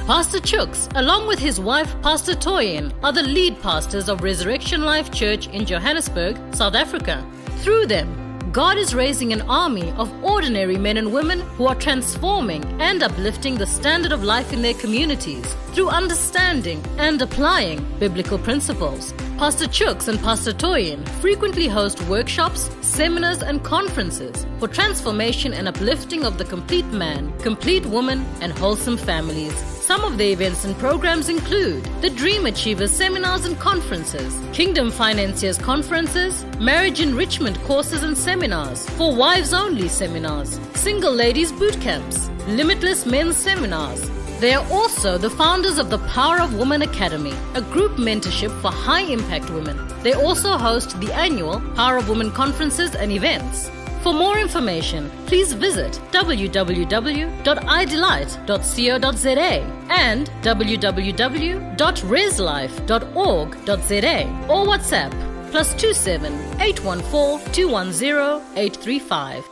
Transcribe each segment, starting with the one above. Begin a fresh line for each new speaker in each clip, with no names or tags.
Pastor Chooks, along with his wife, Pastor Toyin, are the lead pastors of Resurrection Life Church in Johannesburg, South Africa. Through them, God is raising an army of ordinary men and women who are transforming and uplifting the standard of life in their communities through understanding and applying biblical principles. Pastor Chooks and Pastor Toyin frequently host workshops, seminars, and conferences for transformation and uplifting of the complete man, complete woman, and wholesome families. Some of the events and programs include the Dream Achievers seminars and conferences, Kingdom Financiers conferences, marriage enrichment courses and seminars, for wives-only seminars, single ladies boot camps, limitless men's seminars. They are also the founders of the Power of Woman Academy, a group mentorship for high-impact women. They also host the annual Power of Woman conferences and events. For more information, please visit www.idelight.co.za and www.reslife.org.za or WhatsApp +27 814 210 835.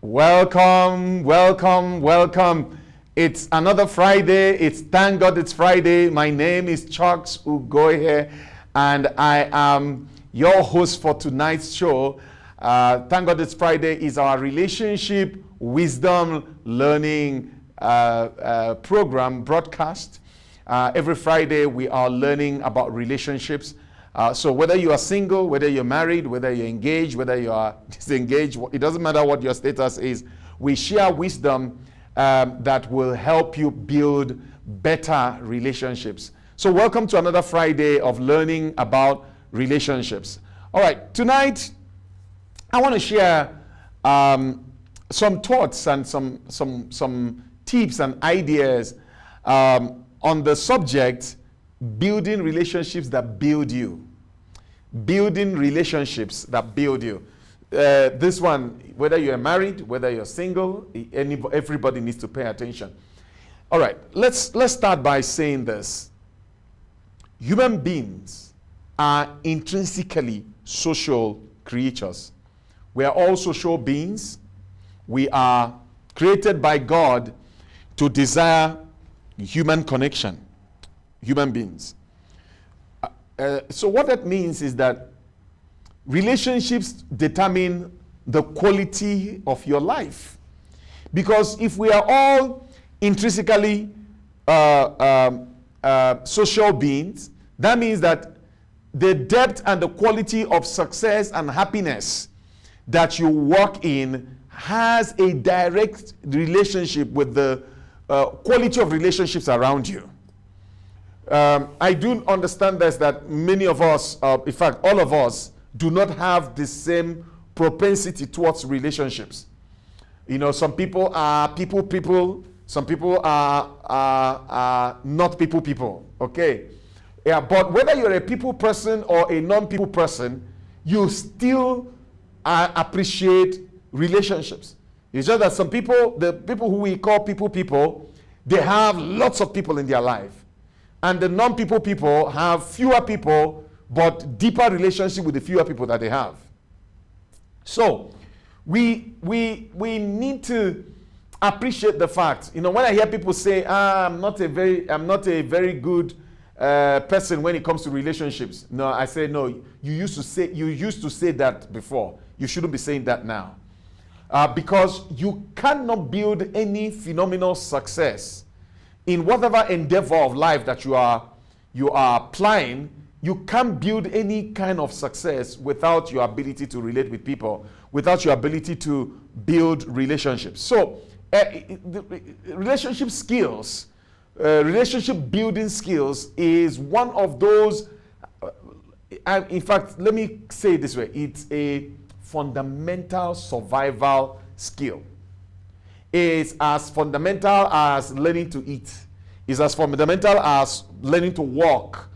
Welcome, welcome, welcome. It's another Friday. Thank God it's Friday. My name is Chucks Ugoye, and I am your host for tonight's show. Thank God it's Friday is our relationship wisdom learning program broadcast. Every Friday we are learning about relationships. So whether you are single, whether you're married, whether you're engaged, whether you are disengaged, it doesn't matter what your status is. We share wisdom that will help you build better relationships. So welcome to another Friday of learning about relationships. All right, tonight I want to share some thoughts and some tips and ideas on the subject building relationships that build you. Building relationships that build you. This one, whether you're married, whether you're single, everybody needs to pay attention. All right, let's start by saying this. Human beings are intrinsically social creatures. We are all social beings. We are created by God to desire human connection. Human beings. So what that means is that relationships determine the quality of your life. Because if we are all intrinsically social beings, that means that the depth and the quality of success and happiness that you walk in has a direct relationship with the quality of relationships around you. I do understand this, that many of us, in fact, all of us, do not have the same propensity towards relationships. You know, some people are people, some people are not people, okay? Yeah, but whether you're a people person or a non-people person, you still appreciate relationships. It's just that some people, the people who we call people, they have lots of people in their life. And the non-people people have fewer people, but deeper relationship with the fewer people that they have. So we need to appreciate the fact. You know, when I hear people say, I'm not a very good person when it comes to relationships. No, I say no. You used to say that before. You shouldn't be saying that now, because you cannot build any phenomenal success in whatever endeavor of life that you are applying. You can't build any kind of success without your ability to relate with people, without your ability to build relationships. So, relationship skills, relationship building skills is one of those. In fact, let me say it this way: it's a fundamental survival skill. Is as fundamental as learning to eat. Is as fundamental as learning to walk.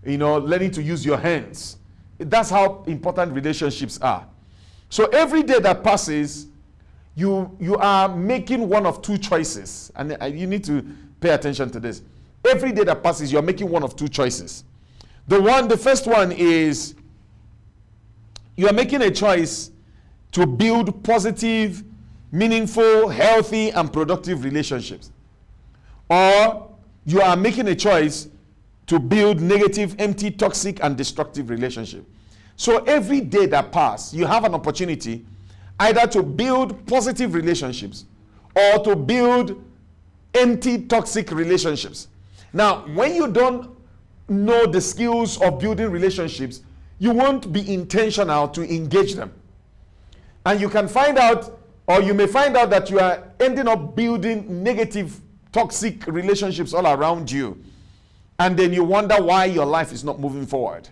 You know, learning to use your hands. That's how important relationships are. So every day that passes, you are making one of two choices, and you need to pay attention to this. Every day that passes, you are making one of two choices. The first one is you are making a choice to build positive, meaningful, healthy, and productive relationships. Or you are making a choice to build negative, empty, toxic, and destructive relationships. So every day that passes, you have an opportunity either to build positive relationships or to build empty, toxic relationships. Now, when you don't know the skills of building relationships, you won't be intentional to engage them. And you can find out, or you may find out that you are ending up building negative, toxic relationships all around you. And then you wonder why your life is not moving forward.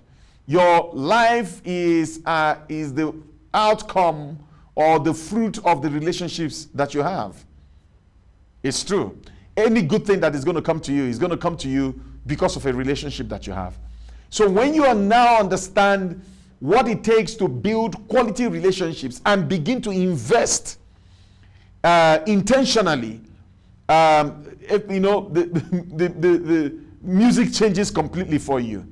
Your life is the outcome or the fruit of the relationships that you have. It's true. Any good thing that is going to come to you is going to come to you because of a relationship that you have. So when you now understand what it takes to build quality relationships and begin to invest intentionally, the music changes completely for you.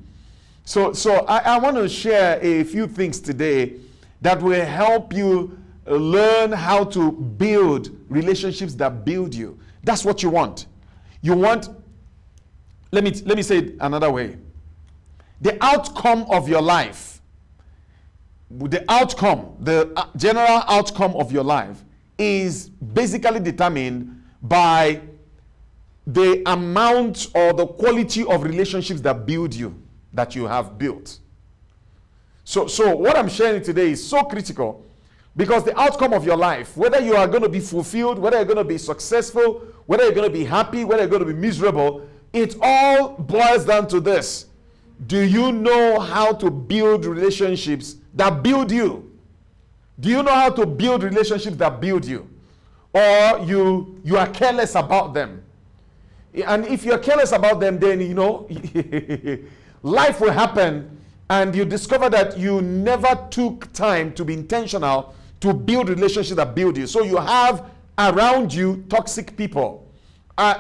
So I want to share a few things today that will help you learn how to build relationships that build you. That's what you want. You want, let me say it another way. The outcome of your life, the general outcome of your life is basically determined by the amount or the quality of relationships that build you, that you have built. So what I'm sharing today is so critical, because the outcome of your life, whether you are going to be fulfilled, whether you're going to be successful, whether you're going to be happy, whether you're going to be miserable, it all boils down to this. Do you know how to build relationships that build you? Do you know how to build relationships that build you? Or you are careless about them? And if you're careless about them, then life will happen and you discover that you never took time to be intentional to build relationships that build you. So you have around you toxic people.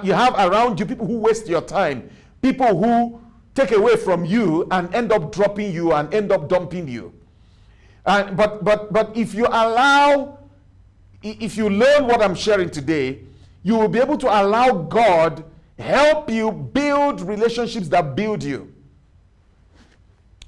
You have around you people who waste your time, people who take away from you and end up dropping you and end up dumping you. But if you learn what I'm sharing today, you will be able to allow God help you build relationships that build you.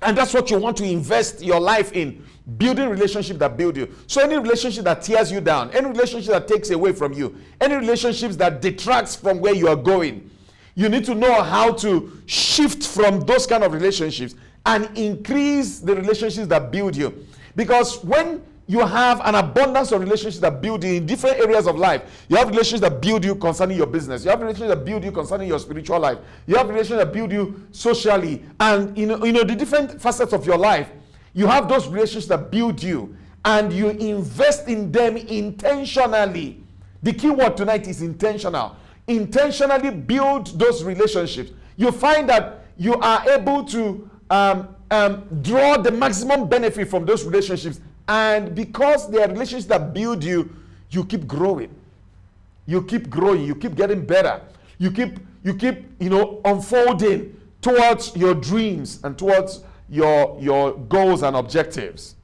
And that's what you want to invest your life in, building relationships that build you. So any relationship that tears you down, any relationship that takes away from you, any relationships that detracts from where you are going, you need to know how to shift from those kind of relationships and increase the relationships that build you. Because when you have an abundance of relationships that build you in different areas of life, you have relationships that build you concerning your business, you have relationships that build you concerning your spiritual life, you have relationships that build you socially, and the different facets of your life, you have those relationships that build you, and you invest in them intentionally. The key word tonight is intentional. Intentionally build those relationships. You find that you are able to draw the maximum benefit from those relationships. And because they are relationships that build you, you keep growing. You keep growing. You keep getting better. You keep unfolding towards your dreams and towards your goals and objectives.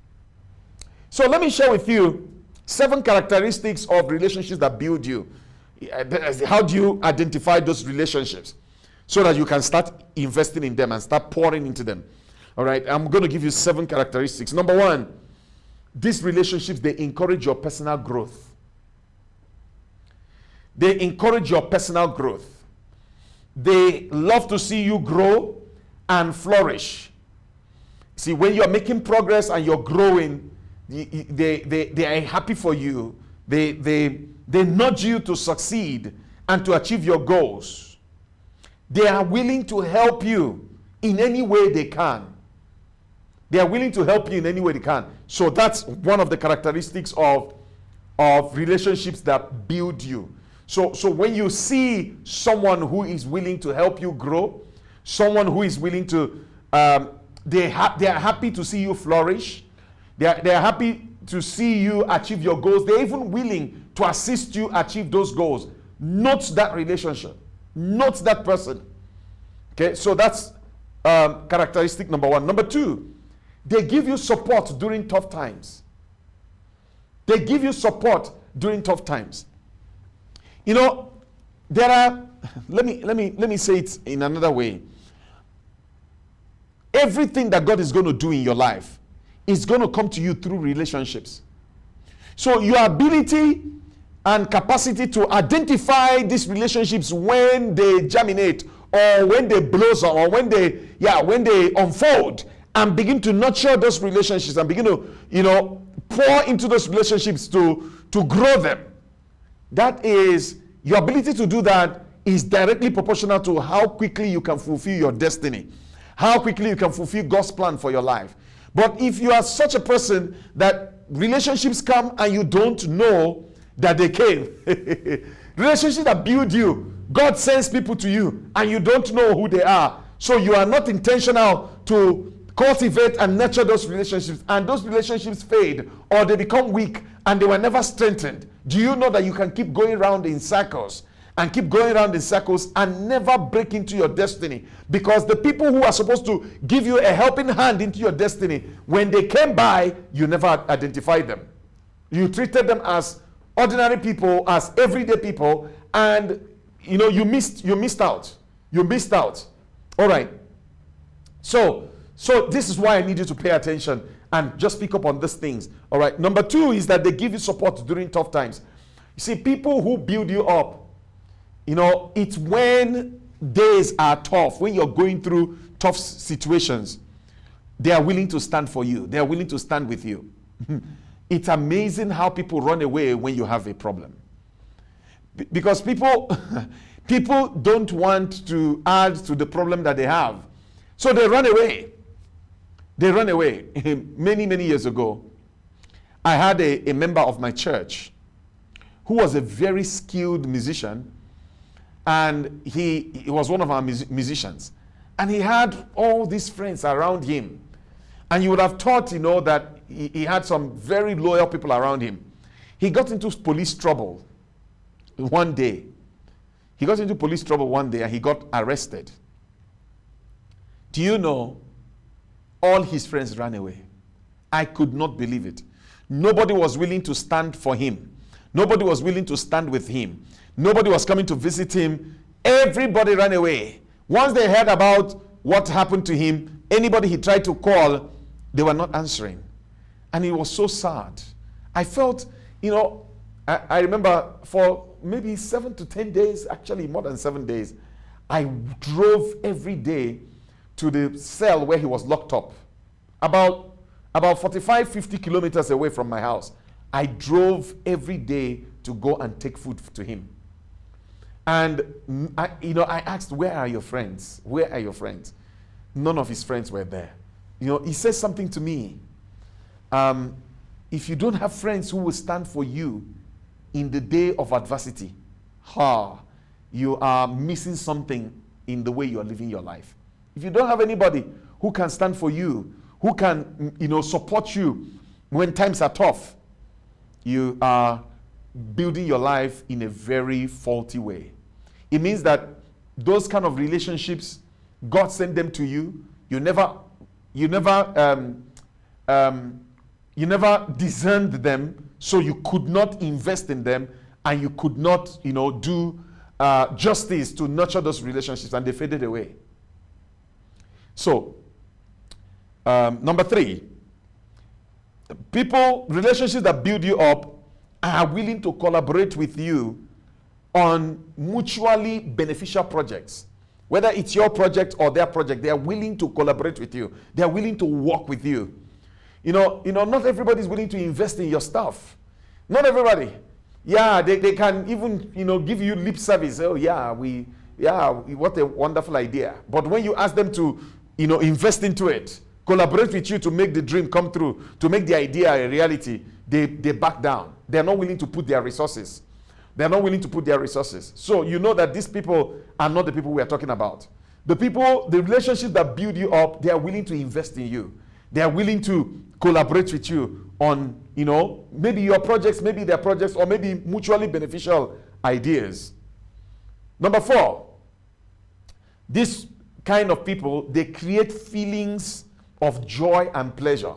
So let me share with you 7 characteristics of relationships that build you. How do you identify those relationships so that you can start investing in them and start pouring into them? All right, I'm going to give you 7 characteristics. Number 1, these relationships, they encourage your personal growth. They encourage your personal growth. They love to see you grow and flourish. See, when you're making progress and you're growing, they are happy for you. They nudge you to succeed and to achieve your goals. They are willing to help you in any way they can. They are willing to help you in any way they can. So that's one of the characteristics of relationships that build you. So when you see someone who is willing to help you grow, someone who is willing to, they are happy to see you flourish. They are happy to see you achieve your goals. They're even willing to assist you achieve those goals. Note that relationship. Note that person. Okay, so that's characteristic number 1. Number 2, they give you support during tough times. They give you support during tough times. You know, there are, let me say it in another way. Everything that God is going to do in your life is going to come to you through relationships. So your ability and capacity to identify these relationships when they germinate, or when they blossom, or when they unfold, and begin to nurture those relationships and begin to, pour into those relationships to grow them. That is, your ability to do that is directly proportional to how quickly you can fulfill your destiny, how quickly you can fulfill God's plan for your life. But if you are such a person that relationships come and you don't know that they came, relationships that build you, God sends people to you and you don't know who they are, so you are not intentional to cultivate and nurture those relationships, and those relationships fade or they become weak and they were never strengthened. Do you know that you can keep going around in circles and keep going around in circles and never break into your destiny? Because the people who are supposed to give you a helping hand into your destiny, when they came by, you never identified them. You treated them as ordinary people, as everyday people, and you missed out. You missed out. All right. So this is why I need you to pay attention and just pick up on these things. All right. Number 2 is that they give you support during tough times. You see, people who build you up, it's when days are tough, when you're going through tough situations, they are willing to stand for you. They are willing to stand with you. It's amazing how people run away when you have a problem. Because people don't want to add to the problem that they have. So they run away. They run away. Many, many years ago, I had a member of my church who was a very skilled musician, and he was one of our musicians. And he had all these friends around him. And you would have thought, that he had some very loyal people around him. He got into police trouble one day. He got into police trouble one day and he got arrested. Do you know, all his friends ran away. I could not believe it. Nobody was willing to stand for him. Nobody was willing to stand with him. Nobody was coming to visit him. Everybody ran away. Once they heard about what happened to him, anybody he tried to call, they were not answering. And it was so sad. I felt, I remember for maybe 7 to 10 days, actually more than 7 days, I drove every day to the cell where he was locked up. About 45, 50 kilometers away from my house. I drove every day to go and take food to him. And I asked, where are your friends? Where are your friends? None of his friends were there. He says something to me. If you don't have friends who will stand for you in the day of adversity, you are missing something in the way you are living your life. If you don't have anybody who can stand for you, who can, support you when times are tough, you are building your life in a very faulty way. It means that those kind of relationships, God sent them to you. You never discerned them, so you could not invest in them, and you could not, do justice to nurture those relationships, and they faded away. So, number 3, relationships that build you up are willing to collaborate with you on mutually beneficial projects. Whether it's your project or their project, they are willing to collaborate with you. They are willing to work with you. Not everybody is willing to invest in your stuff. Not everybody. Yeah, they can even, give you lip service. Oh, what a wonderful idea. But when you ask them to, invest into it, collaborate with you to make the dream come true, to make the idea a reality, they back down. They're not willing to put their resources. They're not willing to put their resources. So you know that these people are not the people we are talking about. The relationships that build you up, they are willing to invest in you. They are willing to collaborate with you on, maybe your projects, maybe their projects, or maybe mutually beneficial ideas. Number 4, this kind of people, they create feelings of joy and pleasure.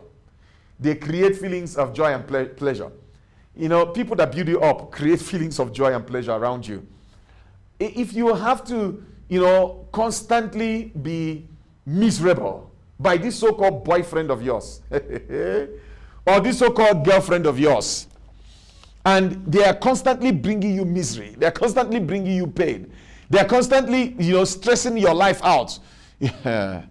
They create feelings of joy and pleasure. People that build you up create feelings of joy and pleasure around you. If you have to, constantly be miserable by this so-called boyfriend of yours or this so-called girlfriend of yours, and they are constantly bringing you misery, they are constantly bringing you pain, they are constantly, stressing your life out. Yeah.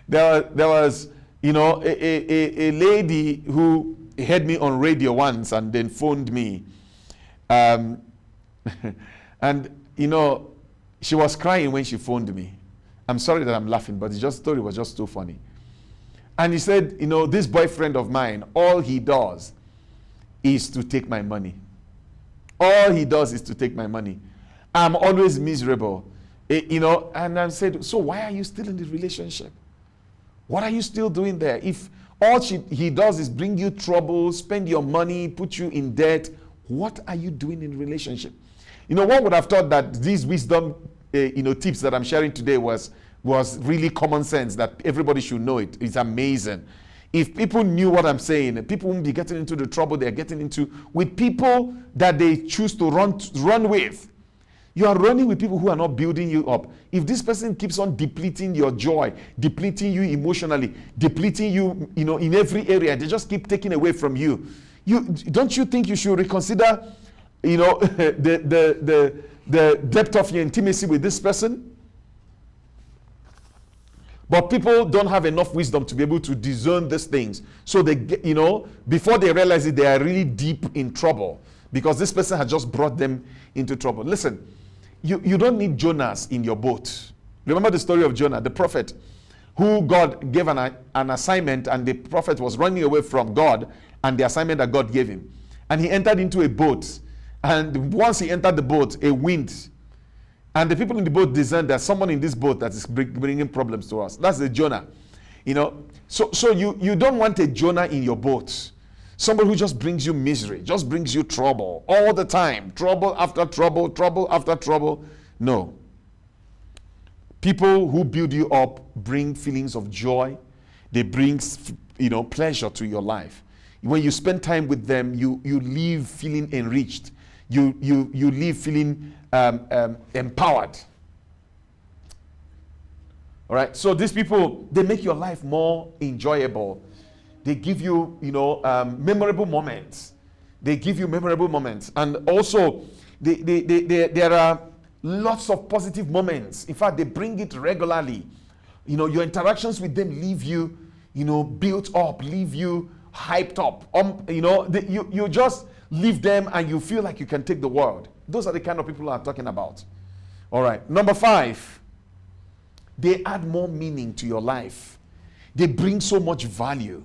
there was, a lady who heard me on radio once and then phoned me. And, she was crying when she phoned me. I'm sorry that I'm laughing, but the story was just too funny. And he said, this boyfriend of mine, all he does is to take my money. All he does is to take my money. I'm always miserable. And I said, so why are you still in the relationship? What are you still doing there? If all he does is bring you trouble, spend your money, put you in debt, what are you doing in the relationship? One would have thought that these wisdom, tips that I'm sharing today was really common sense, that everybody should know it. It's amazing. If people knew what I'm saying, people wouldn't be getting into the trouble they're getting into with people that they choose to run with. You are running with people who are not building you up. If this person keeps on depleting your joy, depleting you emotionally, depleting you, in every area, they just keep taking away from you. Don't you think you should reconsider, the depth of your intimacy with this person? But people don't have enough wisdom to be able to discern these things. So they, before they realize it, they are really deep in trouble because this person has just brought them into trouble. Listen, you don't need Jonas in your boat. Remember the story of Jonah, the prophet, who God gave an assignment, and the prophet was running away from God and the assignment that God gave him. And he entered into a boat. And once he entered the boat, a wind. And the people in the boat discerned there's someone in this boat that is bringing problems to us. That's the Jonah. So you don't want a Jonah in your boat. Somebody who just brings you misery, just brings you trouble all the time. Trouble after trouble, trouble after trouble. No. People who build you up bring feelings of joy. They bring, pleasure to your life. When you spend time with them, you leave feeling enriched. You leave feeling empowered. All right. So these people, they make your life more enjoyable. They give you, memorable moments. They give you memorable moments. And also, there are lots of positive moments. In fact, they bring it regularly. Your interactions with them leave you, built up, leave you hyped up. You just leave them and you feel like you can take the world. Those are the kind of people I'm talking about. All right. Number 5, they add more meaning to your life. They bring so much value.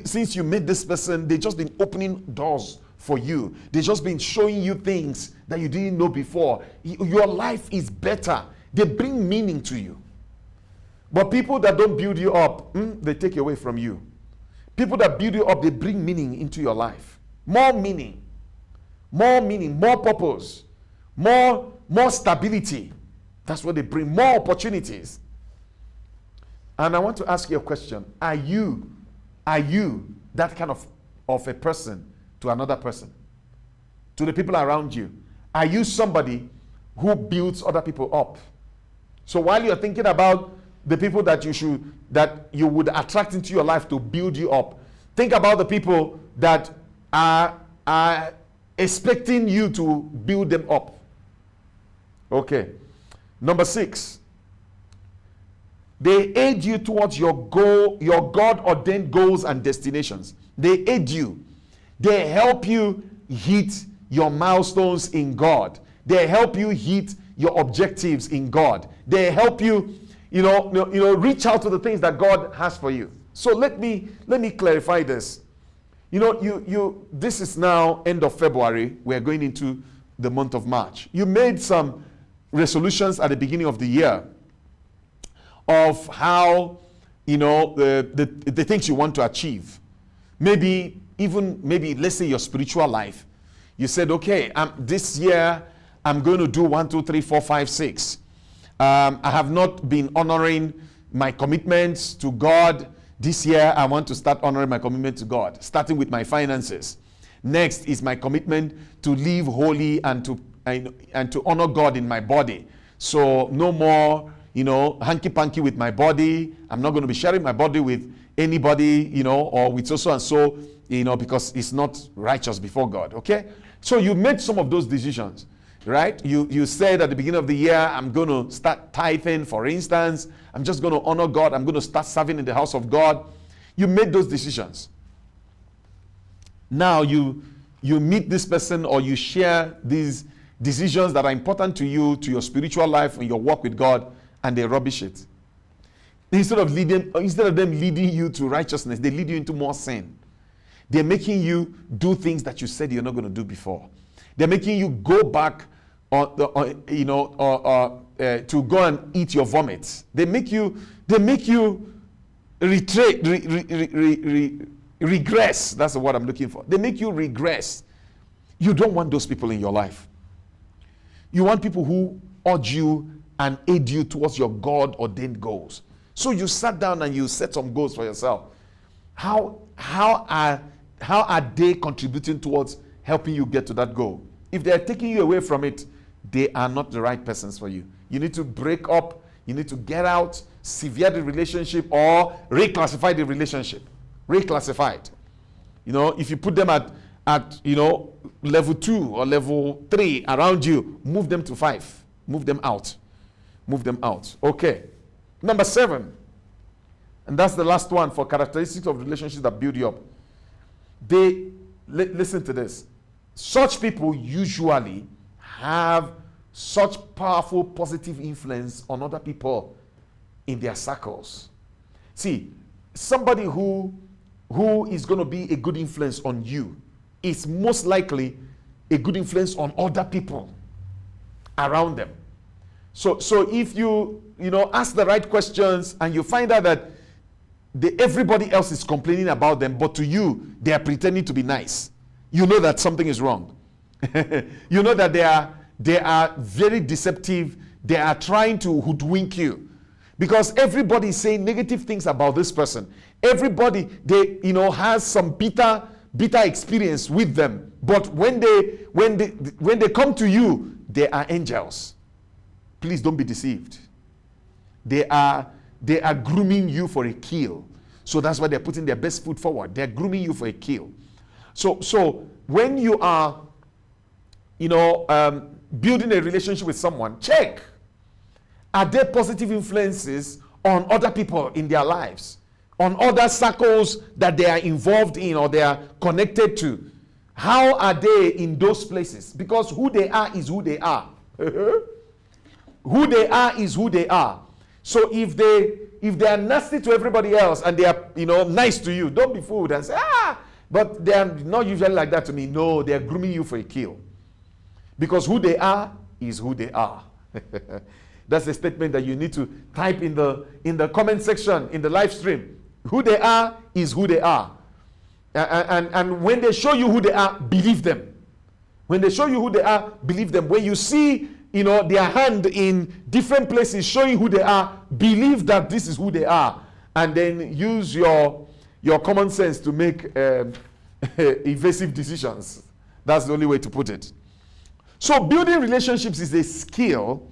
Since you met this person, they've just been opening doors for you. They've just been showing you things that you didn't know before. Your life is better. They bring meaning to you. But people that don't build you up, they take away from you. People that build you up, they bring meaning into your life. More meaning, more purpose, more stability. That's what they bring. More opportunities. And I want to ask you a question. Are you that kind of a person to another person? To the people around you? Are you somebody who builds other people up? So while you're thinking about the people that you would attract into your life to build you up, think about the people that are expecting you to build them up. Okay. Number 6. They aid you towards your goal, your God-ordained goals and destinations. They aid you. They help you hit your milestones in God. They help you hit your objectives in God. They help you, reach out to the things that God has for you. So let me clarify this. This is now end of February. We're going into the month of March. You made some resolutions at the beginning of the year of how, the things you want to achieve. Maybe let's say your spiritual life. You said, okay, this year I'm going to do 1, 2, 3, 4, 5, 6. I have not been honoring my commitments to God. This year, I want to start honoring my commitment to God, starting with my finances. Next is my commitment to live holy and to honor God in my body. So no more, hanky-panky with my body. I'm not going to be sharing my body with anybody, or with so and so, because it's not righteous before God. Okay? So you made some of those decisions, right? You said at the beginning of the year, I'm going to start tithing, for instance. I'm just going to honor God. I'm going to start serving in the house of God. You made those decisions. Now you meet this person, or you share these decisions that are important to you, to your spiritual life and your walk with God, and they rubbish it. Instead of them leading you to righteousness, they lead you into more sin. They're making you do things that you said you're not going to do before. They're making you go back to go and eat your vomit. They make you regress. That's the word I'm looking for. They make you regress. You don't want those people in your life. You want people who urge you and aid you towards your God-ordained goals. So you sat down and you set some goals for yourself. How are they contributing towards helping you get to that goal? If they are taking you away from it, they are not the right persons for you. You need to break up. You need to get out, sever the relationship, or reclassify the relationship. Reclassify it. If you put them at level 2 or level 3 around you, move them to 5. Move them out. Move them out. Okay. Number 7. And that's the last one for characteristics of relationships that build you up. Listen to this. Such people usually have such powerful positive influence on other people in their circles. See, somebody who is going to be a good influence on you is most likely a good influence on other people around them. So if you ask the right questions and you find out that everybody else is complaining about them, but to you they are pretending to be nice, you know that something is wrong. You know that they are very deceptive. They are trying to hoodwink you, because everybody is saying negative things about this person. Everybody has some bitter experience with them. But when they come to you, they are angels. Please don't be deceived. They are grooming you for a kill. So that's why they're putting their best foot forward. They're grooming you for a kill. So when you are building a relationship with someone, check. Are there positive influences on other people in their lives? On other circles that they are involved in or they are connected to? How are they in those places? Because who they are is who they are. Who they are is who they are. So if they are nasty to everybody else and they are nice to you, don't be fooled and say, but they are not usually like that to me. No, they are grooming you for a kill. Because who they are is who they are. That's a statement that you need to type in the comment section in the live stream. Who they are is who they are. And when they show you who they are, believe them. When they show you who they are, believe them. When you see their hand in different places showing who they are, believe that this is who they are. And then use your common sense to make evasive decisions. That's the only way to put it. So building relationships is a skill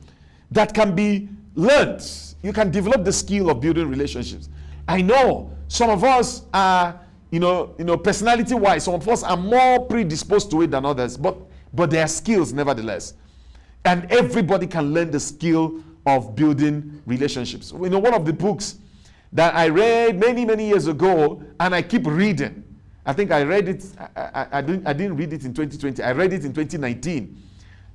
that can be learned. You can develop the skill of building relationships. I know some of us are, personality-wise, some of us are more predisposed to it than others, but there are skills nevertheless. And everybody can learn the skill of building relationships. One of the books that I read many, many years ago, and I keep reading. I think I read it, I didn't read it in 2020. I read it in 2019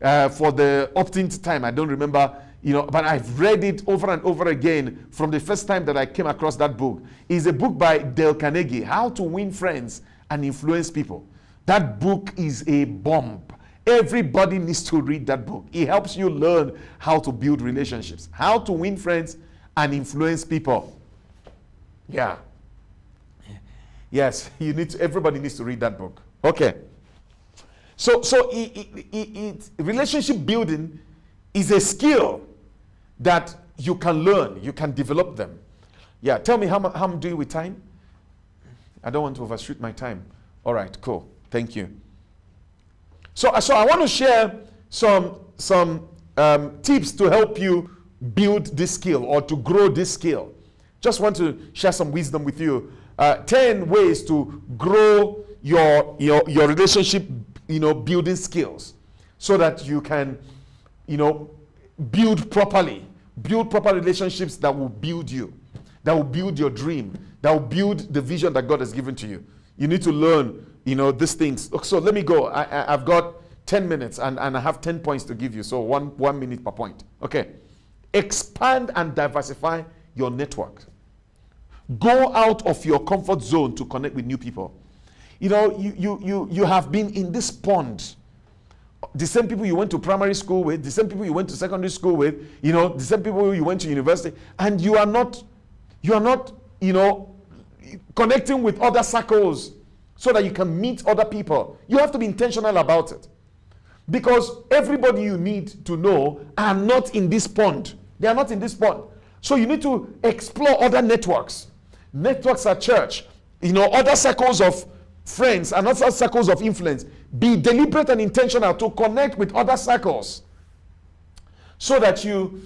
for the umpteenth time. I don't remember, but I've read it over and over again from the first time that I came across that book. It's a book by Dale Carnegie, How to Win Friends and Influence People. That book is a bomb. Everybody needs to read that book. It helps you learn how to build relationships, how to win friends and influence people. Yeah. Yes, everybody needs to read that book. Okay. So relationship building is a skill that you can learn, you can develop them. Yeah, tell me how I'm doing with time. I don't want to overshoot my time. All right, cool. Thank you. So I want to share some tips to help you build this skill or to grow this skill. Just want to share some wisdom with you. 10 ways to grow your relationship, building skills, so that you can, build proper relationships that will build you, that will build your dream, that will build the vision that God has given to you. You need to learn, these things. So let me go. I've got 10 minutes and I have 10 points to give you. So one minute per point. Okay. Expand and diversify your network. Go out of your comfort zone to connect with new people. You have been in this pond. The same people you went to primary school with, the same people you went to secondary school with, the same people you went to university, and you are not, connecting with other circles so that you can meet other people. You have to be intentional about it. Because everybody you need to know are not in this pond. They are not in this pond. So you need to explore other networks. Networks at church, other circles of friends and other circles of influence. Be deliberate and intentional to connect with other circles so that you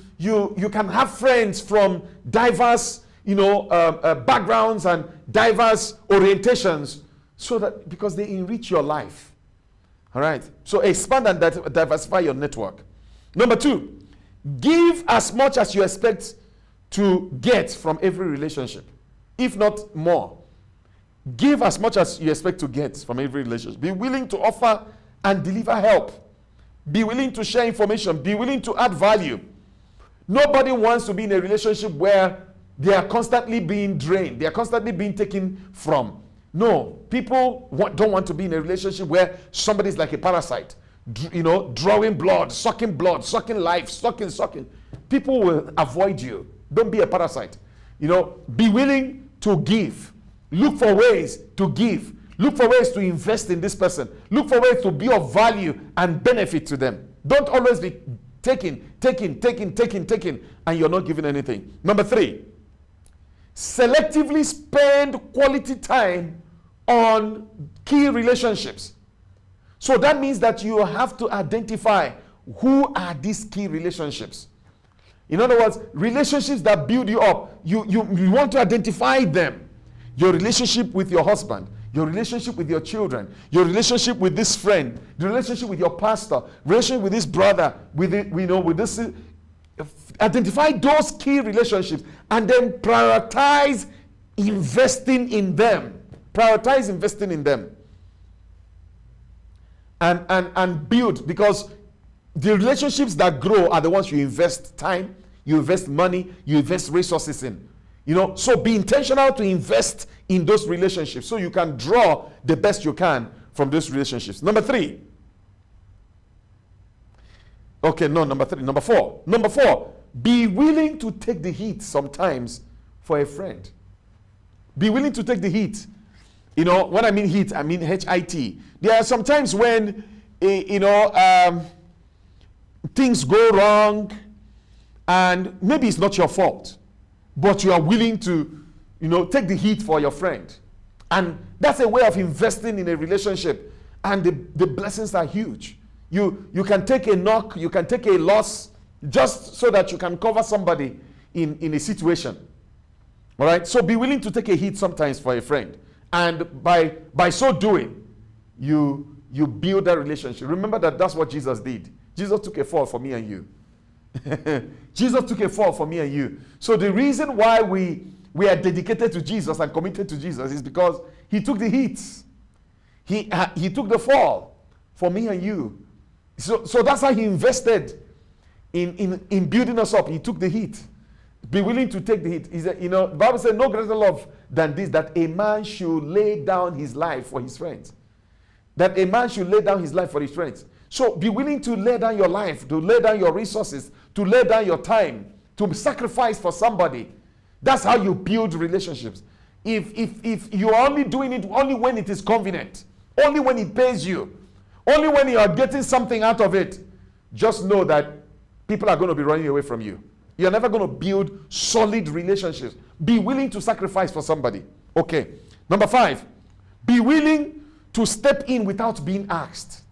can have friends from diverse backgrounds and diverse orientations, so that because they enrich your life. All right. So expand and diversify your network. Number 2, give as much as you expect to get from every relationship, if not more. Give as much as you expect to get from every relationship. Be willing to offer and deliver help. Be willing to share information. Be willing to add value. Nobody wants to be in a relationship where they are constantly being drained. They are constantly being taken from. No, people don't want to be in a relationship where somebody is like a parasite, drawing blood, sucking life, sucking. People will avoid you. Don't be a parasite. Be willing to give. Look for ways to give. Look for ways to invest in this person. Look for ways to be of value and benefit to them. Don't always be taking, and you're not giving anything. Number 3, selectively spend quality time on key relationships. So that means that you have to identify who are these key relationships. In other words, relationships that build you up. You want to identify them. Your relationship with your husband, your relationship with your children, your relationship with this friend, the relationship with your pastor, relationship with this brother, with this. Identify those key relationships and then prioritize investing in them. Prioritize investing in them. And build, because the relationships that grow are the ones you invest time, you invest money, you invest resources in. So be intentional to invest in those relationships so you can draw the best you can from those relationships. Number 4. Number 4, be willing to take the heat sometimes for a friend. Be willing to take the heat. When I mean heat, I mean HIT. There are some times when, things go wrong and maybe it's not your fault, but you are willing to, take the heat for your friend. And that's a way of investing in a relationship. And the blessings are huge. You can take a knock, you can take a loss, just so that you can cover somebody in a situation. All right? So be willing to take a hit sometimes for a friend. And by so doing, you build that relationship. Remember that's what Jesus did. Jesus took a fall for me and you. Jesus took a fall for me and you. So the reason why we are dedicated to Jesus and committed to Jesus is because he took the hits. He took the fall for me and you. So that's how he invested in building us up. He took the heat. Be willing to take the heat. The Bible says no greater love than this, that a man should lay down his life for his friends. That a man should lay down his life for his friends. So be willing to lay down your life, to lay down your resources, to lay down your time, to sacrifice for somebody. That's how you build relationships. If you're only doing it only when it is convenient, only when it pays you, only when you are getting something out of it, just know that people are going to be running away from you. You're never going to build solid relationships. Be willing to sacrifice for somebody. Okay. Number 5, be willing to step in without being asked.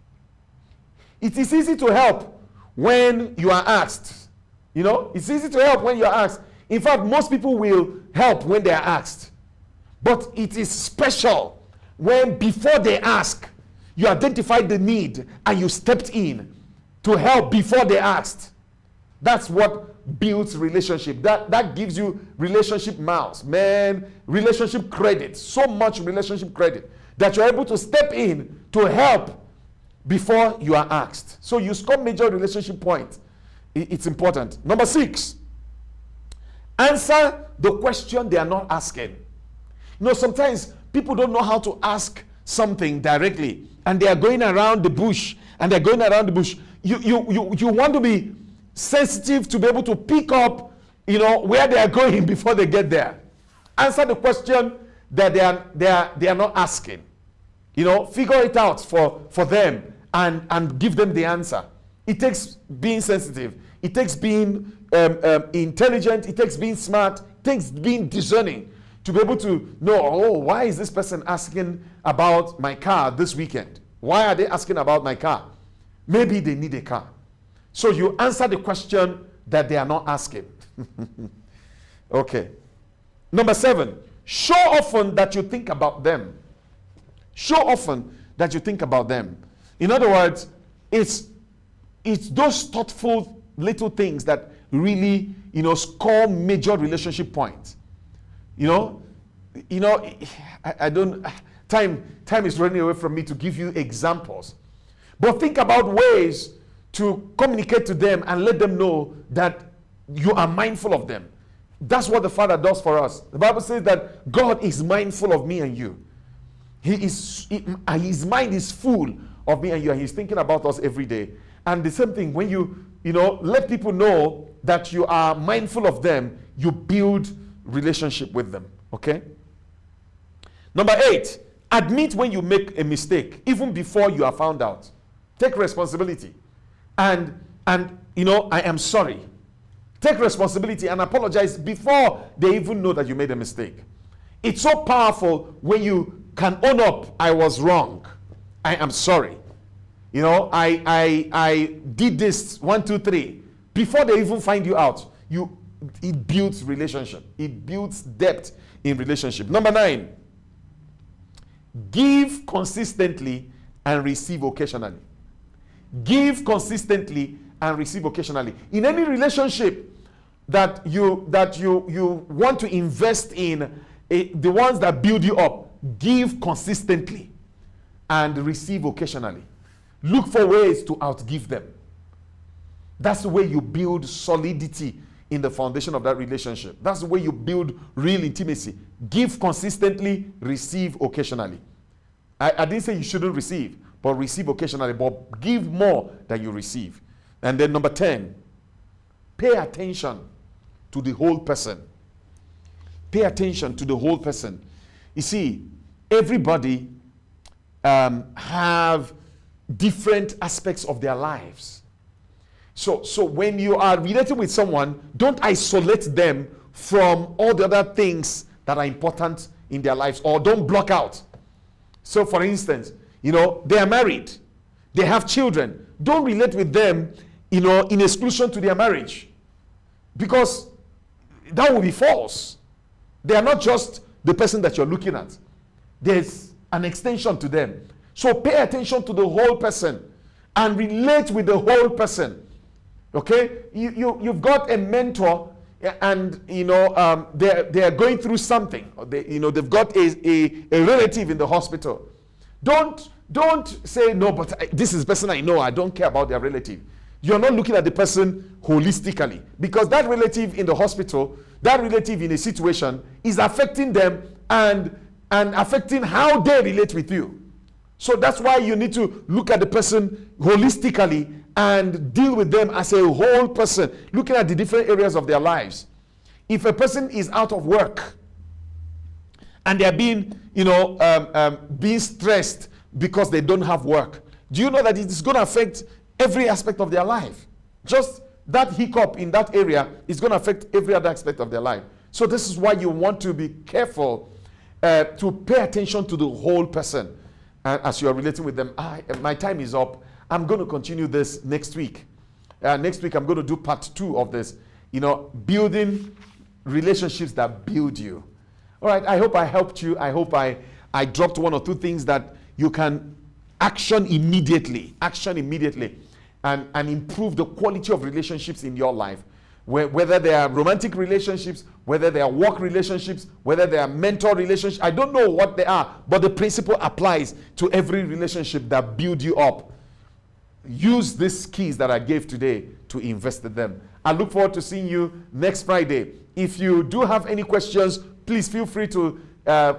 It is easy to help when you are asked. You know, it's easy to help when you are asked. In fact, most people will help when they are asked. But it is special when before they ask, you identified the need and you stepped in to help before they asked. That's what builds relationship. That gives you relationship miles, man, relationship credit, so much relationship credit that you're able to step in to help before you are asked. So you score major relationship points. It's important. Number 6, answer the question they are not asking. You know, sometimes people don't know how to ask something directly, and they are going around the bush, and they're going around the bush. You want to be sensitive to be able to pick up, you know, where they are going before they get there. Answer the question that they are not asking. You know, figure it out for them and give them the answer. It takes being sensitive. It takes being intelligent. It takes being smart. It takes being discerning to be able to know, oh, why is this person asking about my car this weekend? Why are they asking about my car? Maybe they need a car. So you answer the question that they are not asking. Okay. Number 7, show often that you think about them. Show often that you think about them. In other words, it's those thoughtful little things that really, you know, score major relationship points. You know, I don't, time is running away from me to give you examples. But think about ways to communicate to them and let them know that you are mindful of them. That's what the Father does for us. The Bible says that God is mindful of me and you. His mind is full of me and you, and He's thinking about us every day. And the same thing, when you let people know that you are mindful of them, you build relationship with them. Okay? Number 8, admit when you make a mistake, even before you are found out. Take responsibility. And I am sorry. Take responsibility and apologize before they even know that you made a mistake. It's so powerful when you can own up, I was wrong. I am sorry. You know, I did this 1, 2, 3. Before they even find you out, it builds relationship. It builds depth in relationship. Number 9, give consistently and receive occasionally. Give consistently and receive occasionally. In any relationship that you want to invest in, the ones that build you up, give consistently and receive occasionally. Look for ways to outgive them. That's the way you build solidity in the foundation of that relationship. That's the way you build real intimacy. Give consistently, receive occasionally. I didn't say you shouldn't receive, but receive occasionally, but give more than you receive. And then number 10, pay attention to the whole person. Pay attention to the whole person. You see, everybody have different aspects of their lives. So when you are relating with someone, don't isolate them from all the other things that are important in their lives, or don't block out. So for instance, they are married, they have children. Don't relate with them, in exclusion to their marriage, because that will be false. They are not just the person that you're looking at. There's an extension to them. So pay attention to the whole person and relate with the whole person. Okay? You've got a mentor, and they are going through something. They've got a relative in the hospital. Don't say, no, but this is the person I know. I don't care about their relative. You're not looking at the person holistically, because that relative in the hospital, that relative in a situation is affecting them and affecting how they relate with you. So that's why you need to look at the person holistically and deal with them as a whole person, looking at the different areas of their lives. If a person is out of work and they're being stressed because they don't have work, do you know that it is going to affect every aspect of their life? Just that hiccup in that area is going to affect every other aspect of their life. So this is why you want to be careful to pay attention to the whole person as you are relating with them. My time is up. I'm going to continue this next week. Next week, I'm going to do part 2 of this. Building relationships that build you. All right, I hope I helped you. I hope I dropped 1 or 2 things that you can action immediately, and improve the quality of relationships in your life. Whether they are romantic relationships, whether they are work relationships, whether they are mentor relationships, I don't know what they are, but the principle applies to every relationship that build you up. Use these keys that I gave today to invest in them. I look forward to seeing you next Friday. If you do have any questions, please feel free to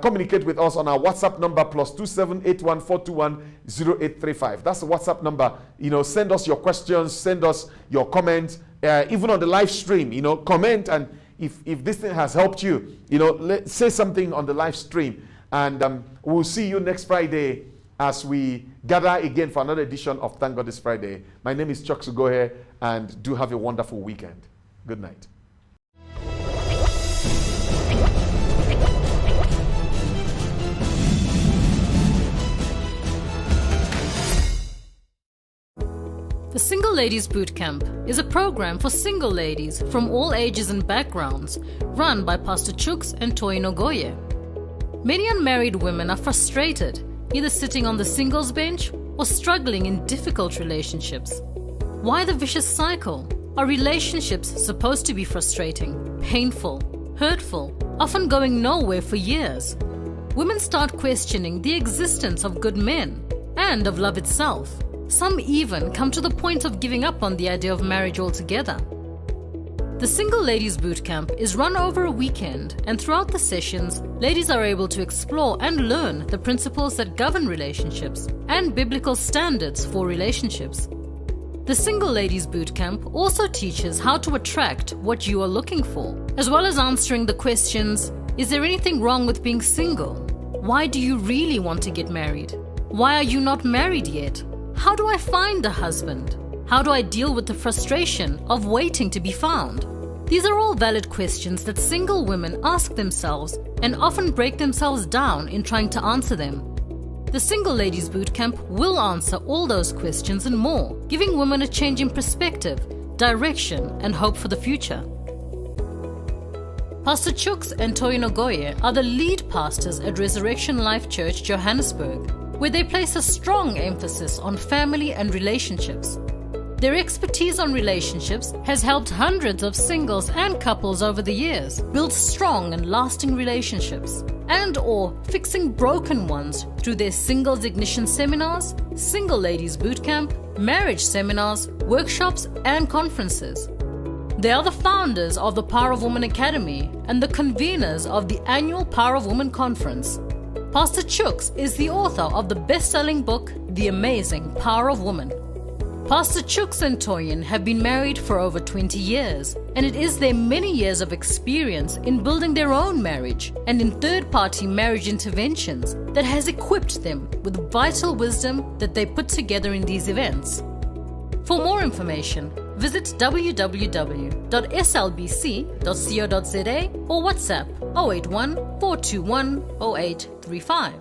communicate with us on our WhatsApp number +27814210835. That's the WhatsApp number. Send us your questions, send us your comments, even on the live stream. Comment, and if this thing has helped you, say something on the live stream, and we'll see you next Friday as we gather again for another edition of Thank God It's Friday. My name is Chuck Sugohe, and do have a wonderful weekend. Good night.
The Single Ladies Bootcamp is a program for single ladies from all ages and backgrounds, run by Pastor Chuks and Toyin Ogoye. Many unmarried women are frustrated, either sitting on the singles bench or struggling in difficult relationships. Why the vicious cycle? Are relationships supposed to be frustrating, painful, hurtful, often going nowhere for years? Women start questioning the existence of good men and of love itself. Some even come to the point of giving up on the idea of marriage altogether. The Single Ladies Bootcamp is run over a weekend, and throughout the sessions, ladies are able to explore and learn the principles that govern relationships and biblical standards for relationships. The Single Ladies Bootcamp also teaches how to attract what you are looking for, as well as answering the questions: is there anything wrong with being single? Why do you really want to get married? Why are you not married yet? How do I find a husband? How do I deal with the frustration of waiting to be found? These are all valid questions that single women ask themselves and often break themselves down in trying to answer them. The Single Ladies Bootcamp will answer all those questions and more, giving women a change in perspective, direction, and hope for the future. Pastor Chuks and Toyin Ogoye are the lead pastors at Resurrection Life Church, Johannesburg, where they place a strong emphasis on family and relationships. Their expertise on relationships has helped hundreds of singles and couples over the years build strong and lasting relationships, and/or fixing broken ones through their Singles Ignition seminars, Single Ladies Bootcamp, marriage seminars, workshops, and conferences. They are the founders of the Power of Woman Academy and the conveners of the annual Power of Woman Conference. Pastor Chuks is the author of the best-selling book, The Amazing Power of Woman. Pastor Chuks and Toyin have been married for over 20 years, and it is their many years of experience in building their own marriage and in third-party marriage interventions that has equipped them with vital wisdom that they put together in these events. For more information, visit www.slbc.co.za or WhatsApp 081 421 0835.